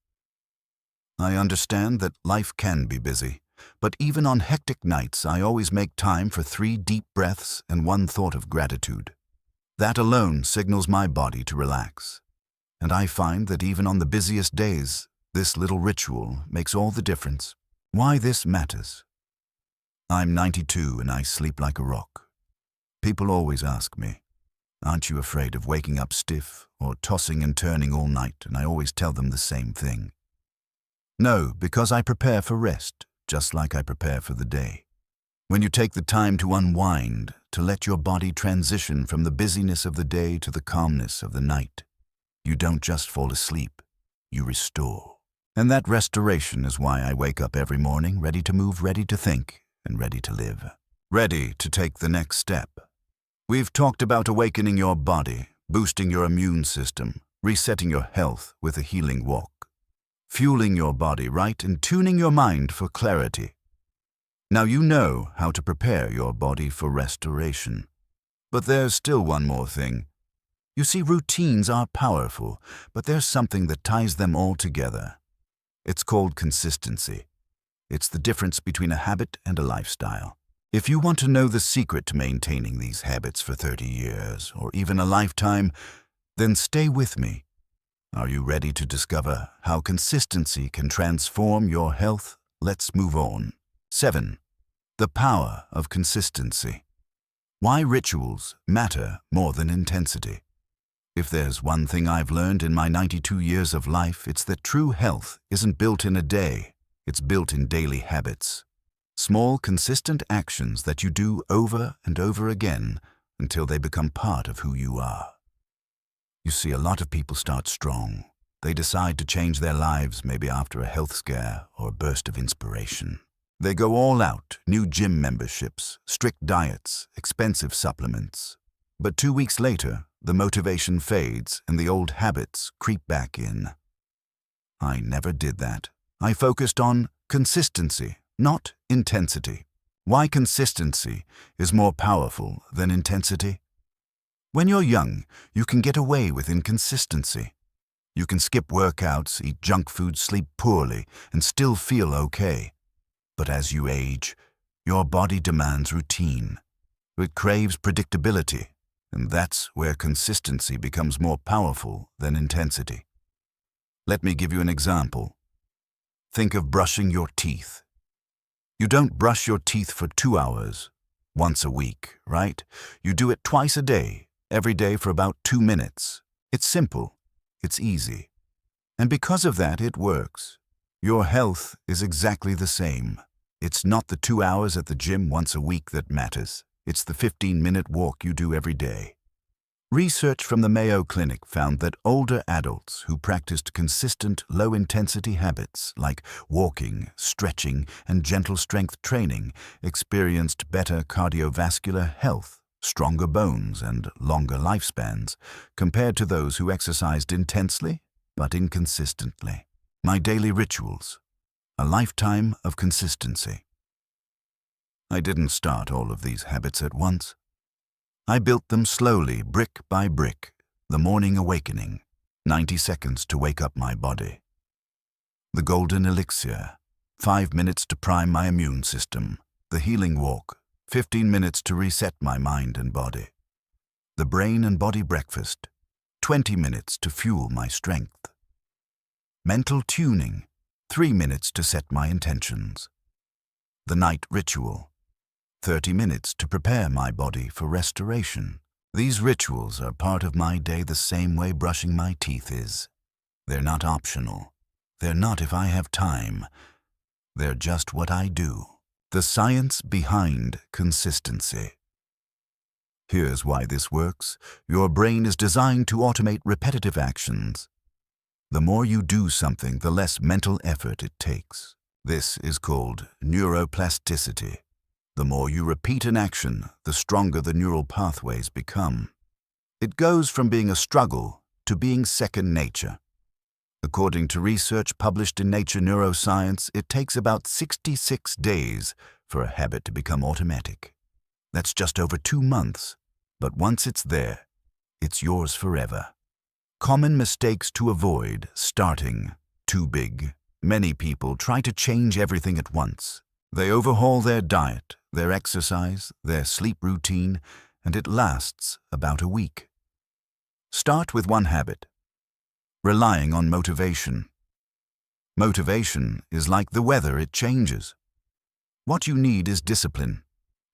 I understand that life can be busy, but even on hectic nights, I always make time for 3 deep breaths and 1 thought of gratitude. That alone signals my body to relax. And I find that even on the busiest days, this little ritual makes all the difference. Why this matters? I'm 92 and I sleep like a rock. People always ask me, aren't you afraid of waking up stiff or tossing and turning all night? And I always tell them the same thing. No, because I prepare for rest, just like I prepare for the day. When you take the time to unwind, to let your body transition from the busyness of the day to the calmness of the night, you don't just fall asleep, you restore. And that restoration is why I wake up every morning ready to move, ready to think, and ready to live. Ready to take the next step. We've talked about awakening your body, boosting your immune system, resetting your health with a healing walk, fueling your body right and tuning your mind for clarity. Now you know how to prepare your body for restoration. But there's still one more thing. You see, routines are powerful, but there's something that ties them all together. It's called consistency. It's the difference between a habit and a lifestyle. If you want to know the secret to maintaining these habits for 30 years or even a lifetime, then stay with me. Are you ready to discover how consistency can transform your health? Let's move on. 7. The power of consistency. Why rituals matter more than intensity. If there's one thing I've learned in my 92 years of life, it's that true health isn't built in a day. It's built in daily habits. Small, consistent actions that you do over and over again until they become part of who you are. You see, a lot of people start strong. They decide to change their lives maybe after a health scare or a burst of inspiration. They go all out, new gym memberships, strict diets, expensive supplements. But 2 weeks later, the motivation fades and the old habits creep back in. I never did that. I focused on consistency, not intensity. Why consistency is more powerful than intensity? When you're young, you can get away with inconsistency. You can skip workouts, eat junk food, sleep poorly, and still feel okay. But as you age, your body demands routine. It craves predictability, and that's where consistency becomes more powerful than intensity. Let me give you an example. Think of brushing your teeth. You don't brush your teeth for 2 hours, once a week, right? You do it twice a day, every day for about 2 minutes. It's simple. It's easy. And because of that, it works. Your health is exactly the same. It's not the 2 hours at the gym once a week that matters. It's the 15-minute walk you do every day. Research from the Mayo Clinic found that older adults who practiced consistent, low-intensity habits like walking, stretching, and gentle strength training experienced better cardiovascular health, stronger bones, and longer lifespans compared to those who exercised intensely but inconsistently. My daily rituals. A lifetime of consistency. I didn't start all of these habits at once. I built them slowly, brick by brick. The morning awakening, 90 seconds to wake up my body. The Golden Elixir, 5 minutes to prime my immune system. The healing walk, 15 minutes to reset my mind and body. The brain and body breakfast, 20 minutes to fuel my strength. Mental tuning, 3 minutes to set my intentions. The night ritual, 30 minutes to prepare my body for restoration. These rituals are part of my day the same way brushing my teeth is. They're not optional. They're not if I have time. They're just what I do. The science behind consistency. Here's why this works. Your brain is designed to automate repetitive actions. The more you do something, the less mental effort it takes. This is called neuroplasticity. The more you repeat an action, the stronger the neural pathways become. It goes from being a struggle to being second nature. According to research published in Nature Neuroscience, it takes about 66 days for a habit to become automatic. That's just over 2 months, but once it's there, it's yours forever. Common mistakes to avoid: starting too big. Many people try to change everything at once. They overhaul their diet, their exercise, their sleep routine, and it lasts about a week. Start with one habit. Relying on motivation. Motivation is like the weather, it changes. What you need is discipline.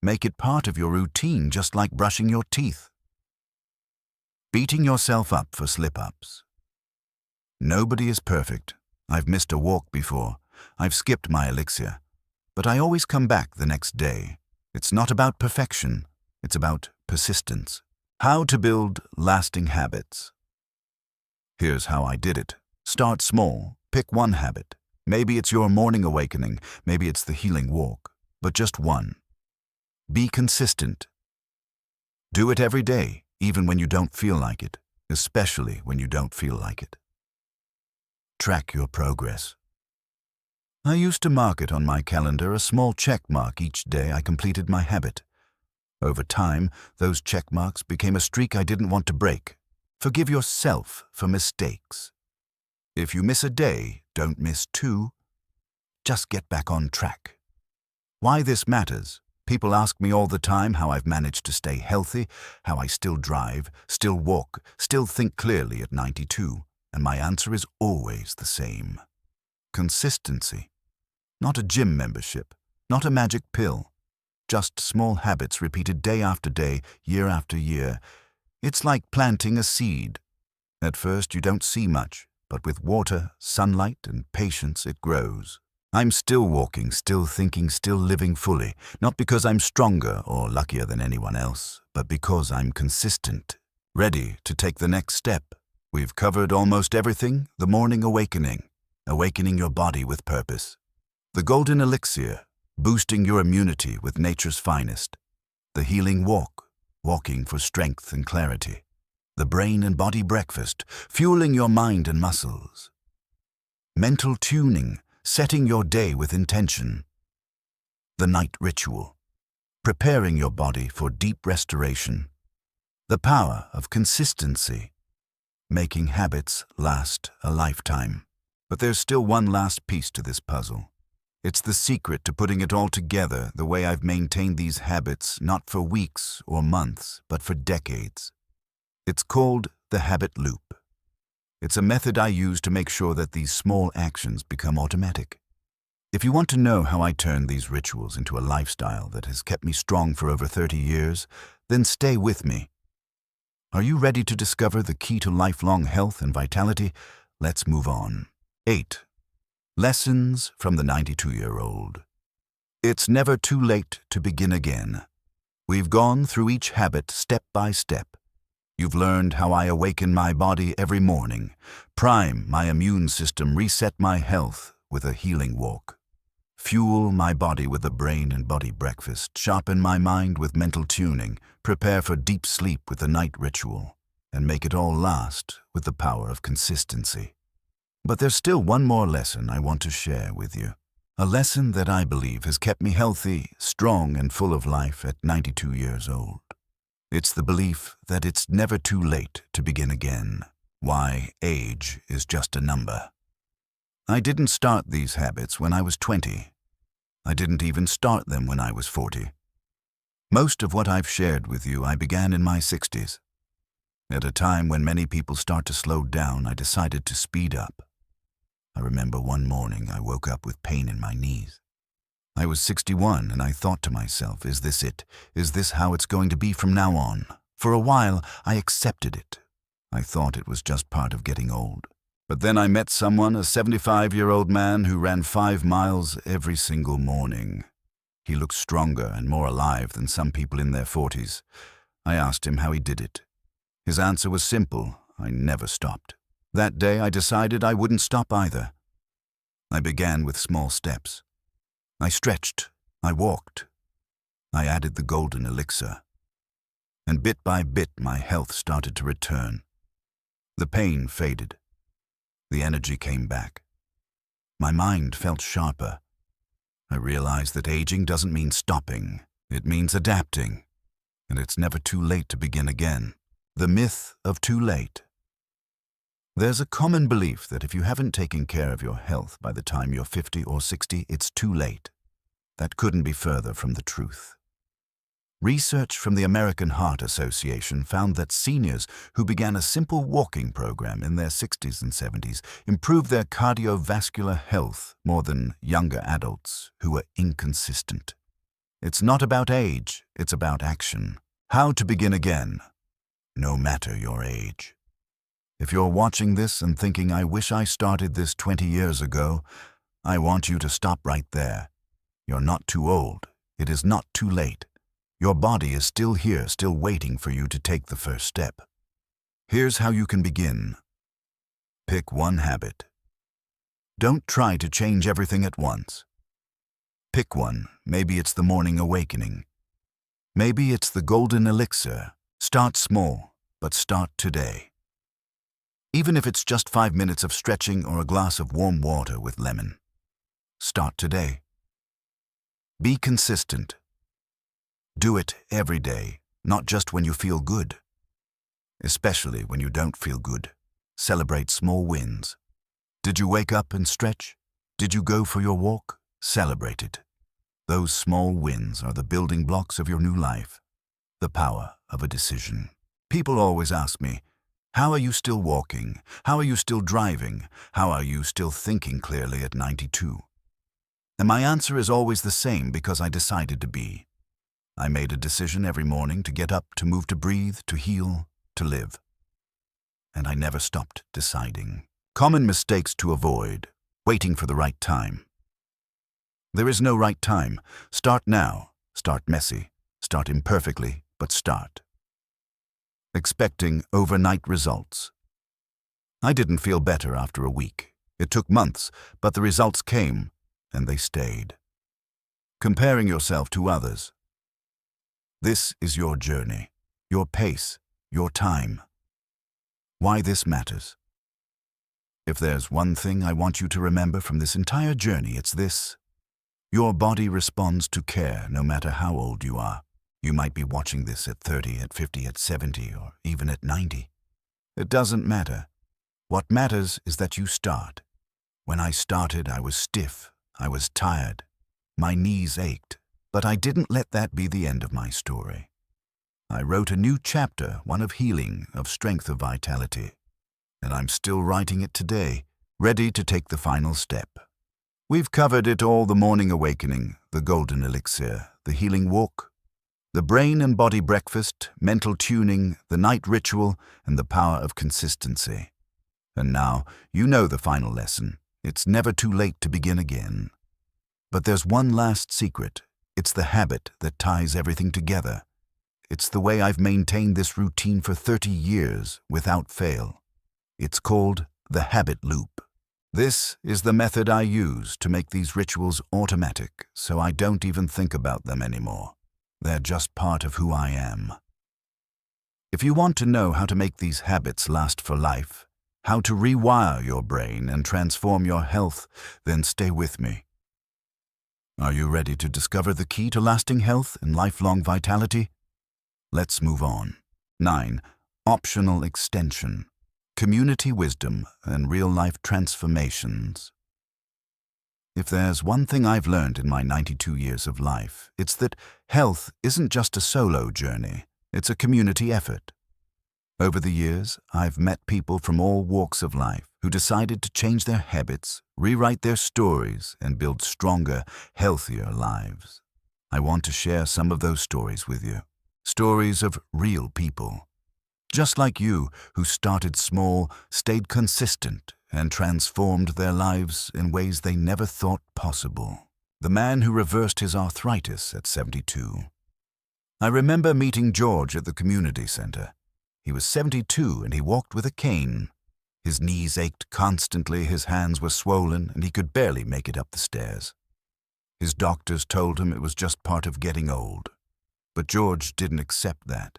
Make it part of your routine, just like brushing your teeth. Beating yourself up for slip-ups. Nobody is perfect. I've missed a walk before. I've skipped my elixir. But I always come back the next day. It's not about perfection, it's about persistence. How to build lasting habits. Here's how I did it. Start small. Pick one habit. Maybe it's your morning awakening, maybe it's the healing walk, but just one. Be consistent. Do it every day, even when you don't feel like it, especially when you don't feel like it. Track your progress. I used to mark it on my calendar, a small check mark each day I completed my habit. Over time, those check marks became a streak I didn't want to break. Forgive yourself for mistakes. If you miss a day, don't miss two. Just get back on track. Why this matters? People ask me all the time how I've managed to stay healthy, how I still drive, still walk, still think clearly at 92, and my answer is always the same. Consistency. Not a gym membership, not a magic pill. Just small habits repeated day after day, year after year. It's like planting a seed. At first you don't see much, but with water, sunlight, and patience it grows. I'm still walking, still thinking, still living fully, not because I'm stronger or luckier than anyone else, but because I'm consistent, ready to take the next step. We've covered almost everything. The morning awakening, awakening your body with purpose. The Golden Elixir, boosting your immunity with nature's finest. The healing walk, walking for strength and clarity. The brain and body breakfast, fueling your mind and muscles. Mental tuning, setting your day with intention. The night ritual, preparing your body for deep restoration. The power of consistency, making habits last a lifetime. But there's still one last piece to this puzzle. It's the secret to putting it all together the way I've maintained these habits, not for weeks or months, but for decades. It's called the habit loop. It's a method I use to make sure that these small actions become automatic. If you want to know how I turn these rituals into a lifestyle that has kept me strong for over 30 years, then stay with me. Are you ready to discover the key to lifelong health and vitality? Let's move on. 8. Lessons from the 92-year-old. It's never too late to begin again. We've gone through each habit step by step. You've learned how I awaken my body every morning, prime my immune system, reset my health with a healing walk, fuel my body with a brain and body breakfast, sharpen my mind with mental tuning, prepare for deep sleep with the night ritual, and make it all last with the power of consistency. But there's still one more lesson I want to share with you. A lesson that I believe has kept me healthy, strong, and full of life at 92 years old. It's the belief that it's never too late to begin again. Why, age is just a number. I didn't start these habits when I was 20. I didn't even start them when I was 40. Most of what I've shared with you I began in my 60s. At a time when many people start to slow down, I decided to speed up. I remember one morning I woke up with pain in my knees. I was 61 and I thought to myself, is this it? Is this how it's going to be from now on? For a while, I accepted it. I thought it was just part of getting old. But then I met someone, a 75-year-old man who ran 5 miles every single morning. He looked stronger and more alive than some people in their 40s. I asked him how he did it. His answer was simple: I never stopped. That day I decided I wouldn't stop either. I began with small steps. I stretched, I walked, I added the Golden Elixir. And bit by bit my health started to return. The pain faded. The energy came back. My mind felt sharper. I realized that aging doesn't mean stopping. It means adapting. And it's never too late to begin again. The myth of too late. There's a common belief that if you haven't taken care of your health by the time you're 50 or 60, it's too late. That couldn't be further from the truth. Research from the American Heart Association found that seniors who began a simple walking program in their 60s and 70s improved their cardiovascular health more than younger adults who were inconsistent. It's not about age, it's about action. How to begin again, no matter your age. If you're watching this and thinking, I wish I started this 20 years ago, I want you to stop right there. You're not too old. It is not too late. Your body is still here, still waiting for you to take the first step. Here's how you can begin. Pick one habit. Don't try to change everything at once. Pick one. Maybe it's the morning awakening. Maybe it's the Golden Elixir. Start small, but start today. Even if it's just 5 minutes of stretching or a glass of warm water with lemon. Start today. Be consistent. Do it every day, not just when you feel good. Especially when you don't feel good. Celebrate small wins. Did you wake up and stretch? Did you go for your walk? Celebrate it. Those small wins are the building blocks of your new life. The power of a decision. People always ask me, how are you still walking? How are you still driving? How are you still thinking clearly at 92? And my answer is always the same, because I decided to be. I made a decision every morning to get up, to move, to breathe, to heal, to live. And I never stopped deciding. Common mistakes to avoid. Waiting for the right time. There is no right time. Start now. Start messy. Start imperfectly, but start. Expecting overnight results. I didn't feel better after a week. It took months, but the results came, and they stayed. Comparing yourself to others. This is your journey, your pace, your time. Why this matters. If there's one thing I want you to remember from this entire journey, it's this. Your body responds to care no matter how old you are. You might be watching this at 30, at 50, at 70, or even at 90. It doesn't matter. What matters is that you start. When I started, I was stiff. I was tired. My knees ached. But I didn't let that be the end of my story. I wrote a new chapter, one of healing, of strength, of vitality. And I'm still writing it today, ready to take the final step. We've covered it all: the morning awakening, the Golden Elixir, the healing walk, the brain and body breakfast, mental tuning, the night ritual, and the power of consistency. And now, you know the final lesson. It's never too late to begin again. But there's one last secret. It's the habit that ties everything together. It's the way I've maintained this routine for 30 years without fail. It's called the habit loop. This is the method I use to make these rituals automatic, so I don't even think about them anymore. They're just part of who I am. If you want to know how to make these habits last for life, how to rewire your brain and transform your health, then stay with me. Are you ready to discover the key to lasting health and lifelong vitality? Let's move on. 9. Optional extension. Community wisdom and real-life transformations. If there's one thing I've learned in my 92 years of life, it's that health isn't just a solo journey, it's a community effort. Over the years, I've met people from all walks of life who decided to change their habits, rewrite their stories, and build stronger, healthier lives. I want to share some of those stories with you. Stories of real people. Just like you, who started small, stayed consistent, and transformed their lives in ways they never thought possible. The man who reversed his arthritis at 72. I remember meeting George at the community center. He was 72 and he walked with a cane. His knees ached constantly, his hands were swollen, and he could barely make it up the stairs. His doctors told him it was just part of getting old. But George didn't accept that.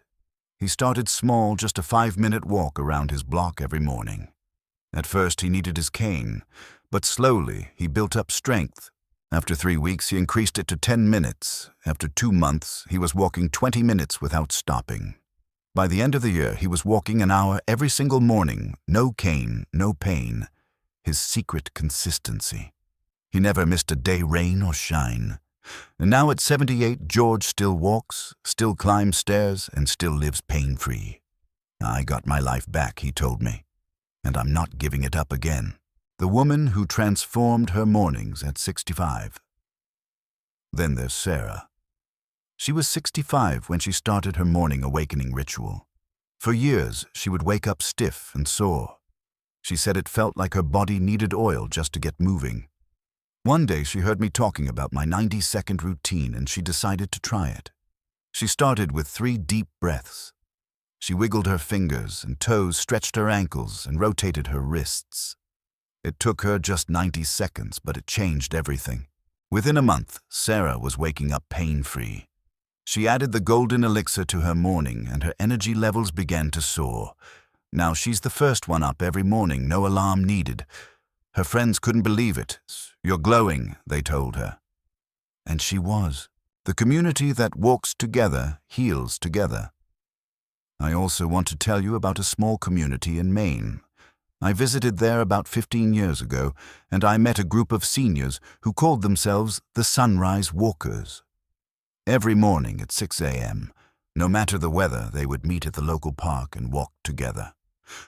He started small, just a 5-minute walk around his block every morning. At first he needed his cane, but slowly he built up strength. After 3 weeks he increased it to 10 minutes. After 2 months he was walking 20 minutes without stopping. By the end of the year he was walking an hour every single morning. No cane, no pain. His secret: consistency. He never missed a day, rain or shine. And now at 78, George still walks, still climbs stairs, and still lives pain-free. I got my life back, he told me, and I'm not giving it up again. The woman who transformed her mornings at 65. Then there's Sarah. She was 65 when she started her morning awakening ritual. For years, she would wake up stiff and sore. She said it felt like her body needed oil just to get moving. One day she heard me talking about my 90-second routine and she decided to try it. She started with 3 deep breaths. She wiggled her fingers and toes, stretched her ankles, and rotated her wrists. It took her just 90 seconds, but it changed everything. Within a month, Sarah was waking up pain-free. She added the Golden Elixir to her morning, and her energy levels began to soar. Now she's the first one up every morning, no alarm needed. Her friends couldn't believe it. "You're glowing," they told her. And she was. The community that walks together heals together. I also want to tell you about a small community in Maine. I visited there about 15 years ago, and I met a group of seniors who called themselves the Sunrise Walkers. Every morning at 6 a.m., no matter the weather, they would meet at the local park and walk together.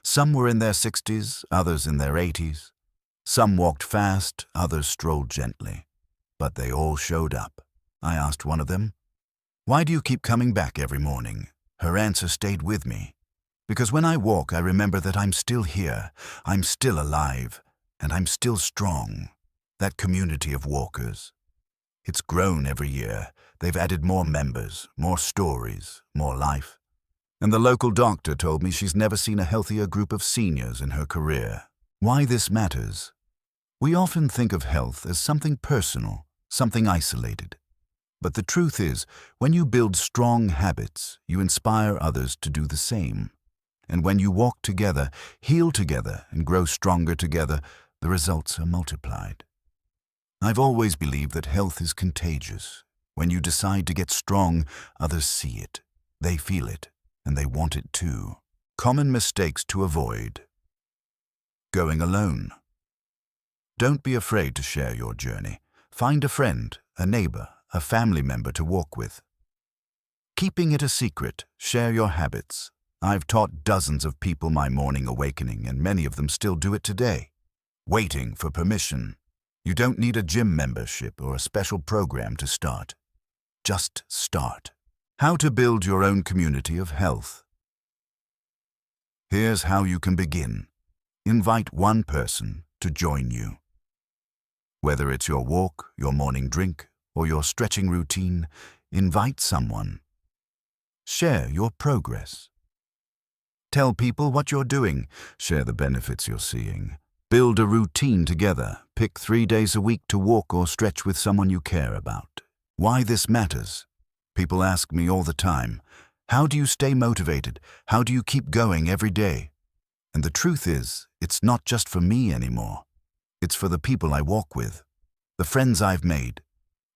Some were in their 60s, others in their 80s. Some walked fast, others strolled gently. But they all showed up. I asked one of them, "Why do you keep coming back every morning?" Her answer stayed with me. "Because when I walk, I remember that I'm still here, I'm still alive, and I'm still strong." That community of walkers. It's grown every year. They've added more members, more stories, more life. And the local doctor told me she's never seen a healthier group of seniors in her career. Why this matters? We often think of health as something personal, something isolated. But the truth is, when you build strong habits, you inspire others to do the same. And when you walk together, heal together, and grow stronger together, the results are multiplied. I've always believed that health is contagious. When you decide to get strong, others see it, they feel it, and they want it too. Common mistakes to avoid. Going alone. Don't be afraid to share your journey. Find a friend, a neighbor, a family member to walk with. Keeping it a secret, share your habits. I've taught dozens of people my morning awakening, and many of them still do it today. Waiting for permission. You don't need a gym membership or a special program to start. Just start. How to build your own community of health. Here's how you can begin. Invite one person to join you. Whether it's your walk, your morning drink, or your stretching routine, invite someone. Share your progress. Tell people what you're doing. Share the benefits you're seeing. Build a routine together. Pick 3 days a week to walk or stretch with someone you care about. Why this matters? People ask me all the time, how do you stay motivated? How do you keep going every day? And the truth is, it's not just for me anymore. It's for the people I walk with, the friends I've made,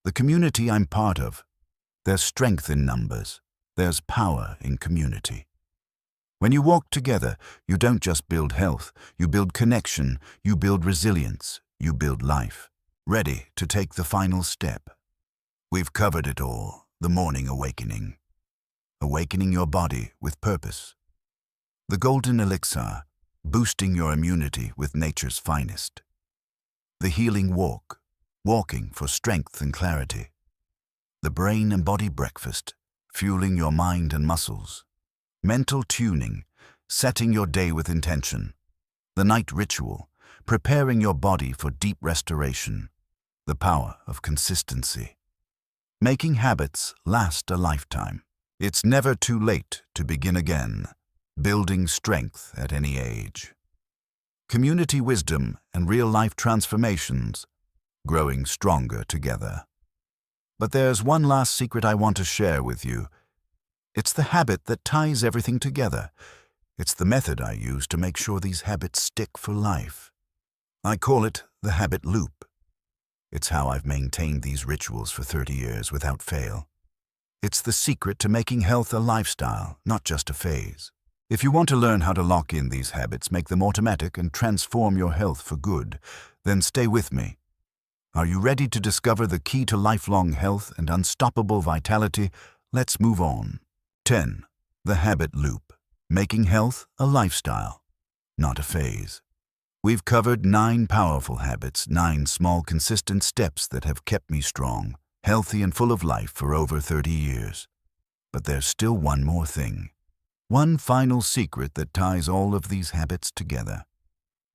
the community I'm part of. There's strength in numbers. There's power in community. When you walk together, you don't just build health, you build connection, you build resilience, you build life. Ready to take the final step. We've covered it all, the morning awakening. Awakening your body with purpose. The Golden Elixir, boosting your immunity with nature's finest. The healing walk, walking for strength and clarity. The brain and body breakfast, fueling your mind and muscles. Mental tuning, setting your day with intention. The night ritual, preparing your body for deep restoration. The power of consistency. Making habits last a lifetime. It's never too late to begin again, building strength at any age. Community wisdom and real-life transformations, growing stronger together. But there's one last secret I want to share with you. It's the habit that ties everything together. It's the method I use to make sure these habits stick for life. I call it the habit loop. It's how I've maintained these rituals for 30 years without fail. It's the secret to making health a lifestyle, not just a phase. If you want to learn how to lock in these habits, make them automatic, and transform your health for good, then stay with me. Are you ready to discover the key to lifelong health and unstoppable vitality? Let's move on. 10. The habit loop. Making health a lifestyle, not a phase. We've covered 9 powerful habits, 9 small consistent steps that have kept me strong, healthy and full of life for over 30 years. But there's still one more thing. One final secret that ties all of these habits together.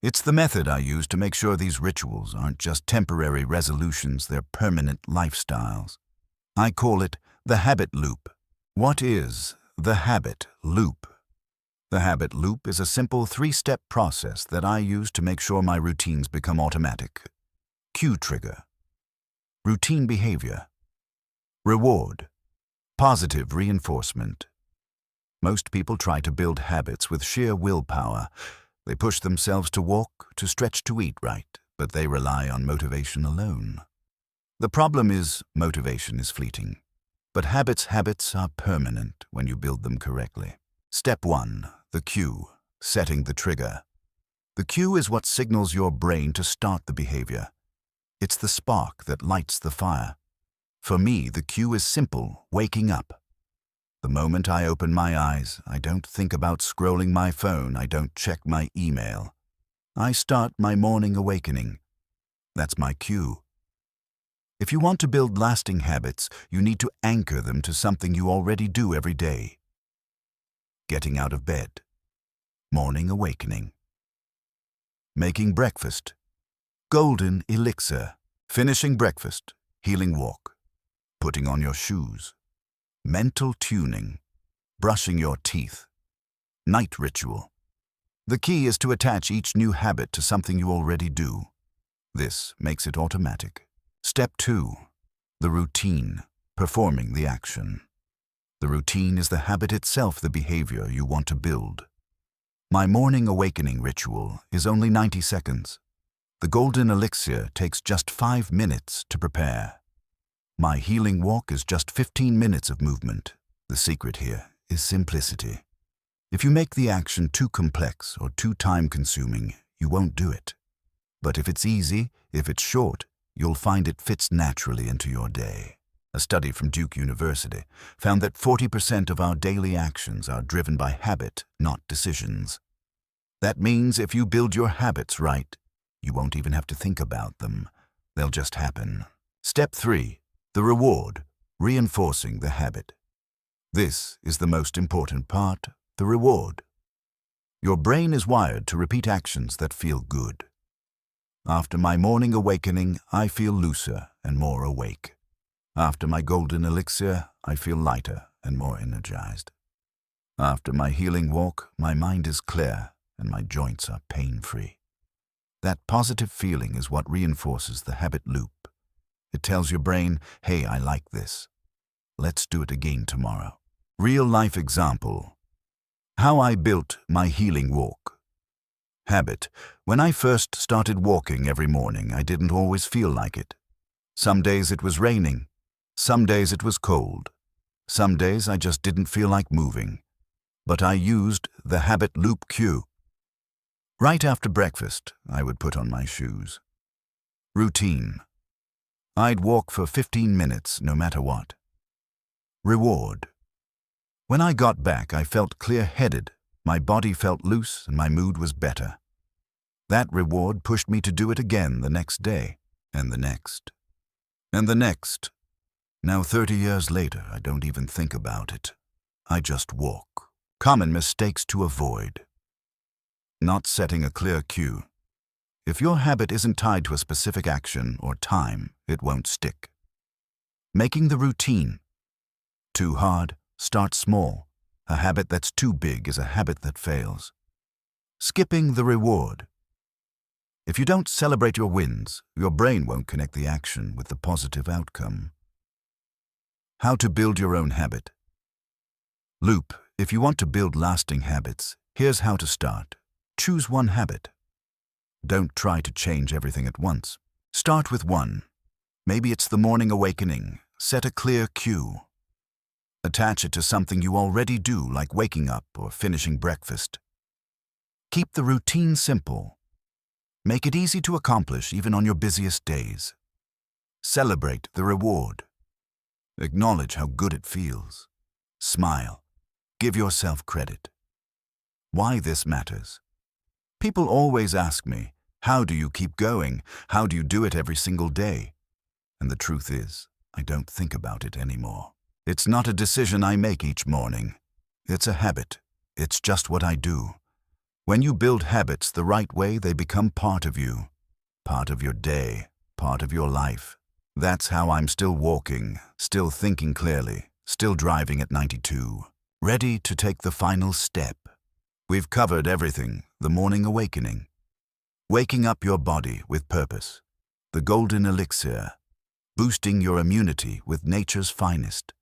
It's the method I use to make sure these rituals aren't just temporary resolutions, they're permanent lifestyles. I call it the habit loop. What is the habit loop? The habit loop is a simple three-step process that I use to make sure my routines become automatic. Cue trigger. Routine behavior. Reward. Positive reinforcement. Most people try to build habits with sheer willpower. They push themselves to walk, to stretch, to eat right, but they rely on motivation alone. The problem is motivation is fleeting, but habits are permanent when you build them correctly. Step 1. The cue, setting the trigger. The cue is what signals your brain to start the behavior. It's the spark that lights the fire. For me, the cue is simple: waking up. The moment I open my eyes, I don't think about scrolling my phone, I don't check my email. I start my morning awakening. That's my cue. If you want to build lasting habits, you need to anchor them to something you already do every day. Getting out of bed. Morning awakening. Making breakfast. Golden Elixir. Finishing breakfast. Healing walk. Putting on your shoes. Mental tuning. Brushing your teeth. Night ritual. The key is to attach each new habit to something you already do. This makes it automatic. Step 2. The routine. Performing the action. The routine is the habit itself, the behavior you want to build. My morning awakening ritual is only 90 seconds. The Golden Elixir takes just 5 minutes to prepare. My healing walk is just 15 minutes of movement. The secret here is simplicity. If you make the action too complex or too time-consuming, you won't do it. But if it's easy, if it's short, you'll find it fits naturally into your day. A study from Duke University found that 40% of our daily actions are driven by habit, not decisions. That means if you build your habits right, you won't even have to think about them. They'll just happen. Step 3. The reward, reinforcing the habit. This is the most important part, the reward. Your brain is wired to repeat actions that feel good. After my morning awakening, I feel looser and more awake. After my Golden Elixir, I feel lighter and more energized. After my healing walk, my mind is clear and my joints are pain-free. That positive feeling is what reinforces the habit loop. It tells your brain, hey, I like this. Let's do it again tomorrow. Real-life example. How I built my healing walk. Habit. When I first started walking every morning, I didn't always feel like it. Some days it was raining. Some days it was cold. Some days I just didn't feel like moving. But I used the habit loop cue. Right after breakfast, I would put on my shoes. Routine. I'd walk for 15 minutes no matter what. Reward. When I got back, I felt clear-headed, my body felt loose, and my mood was better. That reward pushed me to do it again the next day, and the next, and the next. Now 30 years later, I don't even think about it. I just walk. Common mistakes to avoid. Not setting a clear cue. If your habit isn't tied to a specific action or time, it won't stick. Making the routine. Too hard, start small. A habit that's too big is a habit that fails. Skipping the reward. If you don't celebrate your wins, your brain won't connect the action with the positive outcome. How to build your own habit. Loop. If you want to build lasting habits, here's how to start. Choose one habit. Don't try to change everything at once. Start with one. Maybe it's the morning awakening. Set a clear cue. Attach it to something you already do, like waking up or finishing breakfast. Keep the routine simple. Make it easy to accomplish even on your busiest days. Celebrate the reward. Acknowledge how good it feels. Smile. Give yourself credit. Why this matters. People always ask me, how do you keep going? How do you do it every single day? And the truth is, I don't think about it anymore. It's not a decision I make each morning. It's a habit. It's just what I do. When you build habits the right way, they become part of you, part of your day, part of your life. That's how I'm still walking, still thinking clearly, still driving at 92, ready to take the final step. We've covered everything: the morning awakening, waking up your body with purpose, the Golden Elixir, boosting your immunity with nature's finest,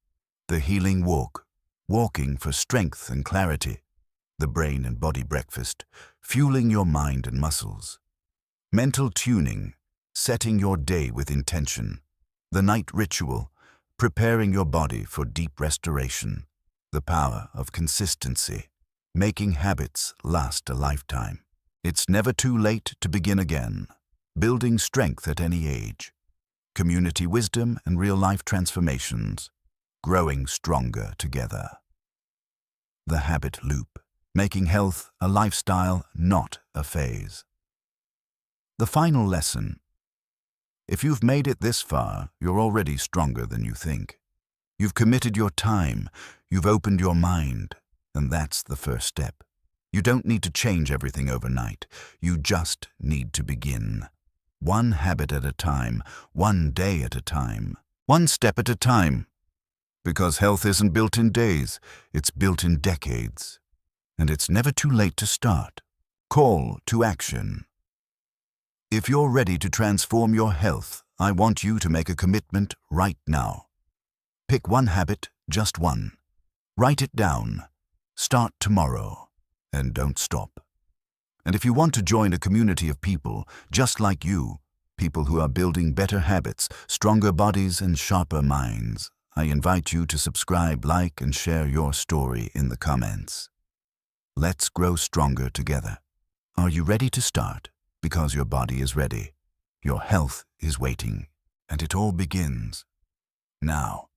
the healing walk, walking for strength and clarity, the brain and body breakfast, fueling your mind and muscles, mental tuning, setting your day with intention, the night ritual, preparing your body for deep restoration, the power of consistency, making habits last a lifetime. It's never too late to begin again, building strength at any age, community wisdom and real-life transformations, growing stronger together. The habit loop, making health a lifestyle, not a phase. The final lesson: if you've made it this far, you're already stronger than you think. You've committed your time, you've opened your mind, and that's the first step. You don't need to change everything overnight. You just need to begin. One habit at a time, one day at a time, one step at a time. Because health isn't built in days, it's built in decades. And it's never too late to start. Call to action. If you're ready to transform your health, I want you to make a commitment right now. Pick one habit, just one. Write it down. Start tomorrow. And don't stop. And if you want to join a community of people just like you, people who are building better habits, stronger bodies, and sharper minds, I invite you to subscribe, like, and share your story in the comments. Let's grow stronger together. Are you ready to start? Because your body is ready, your health is waiting, and it all begins now.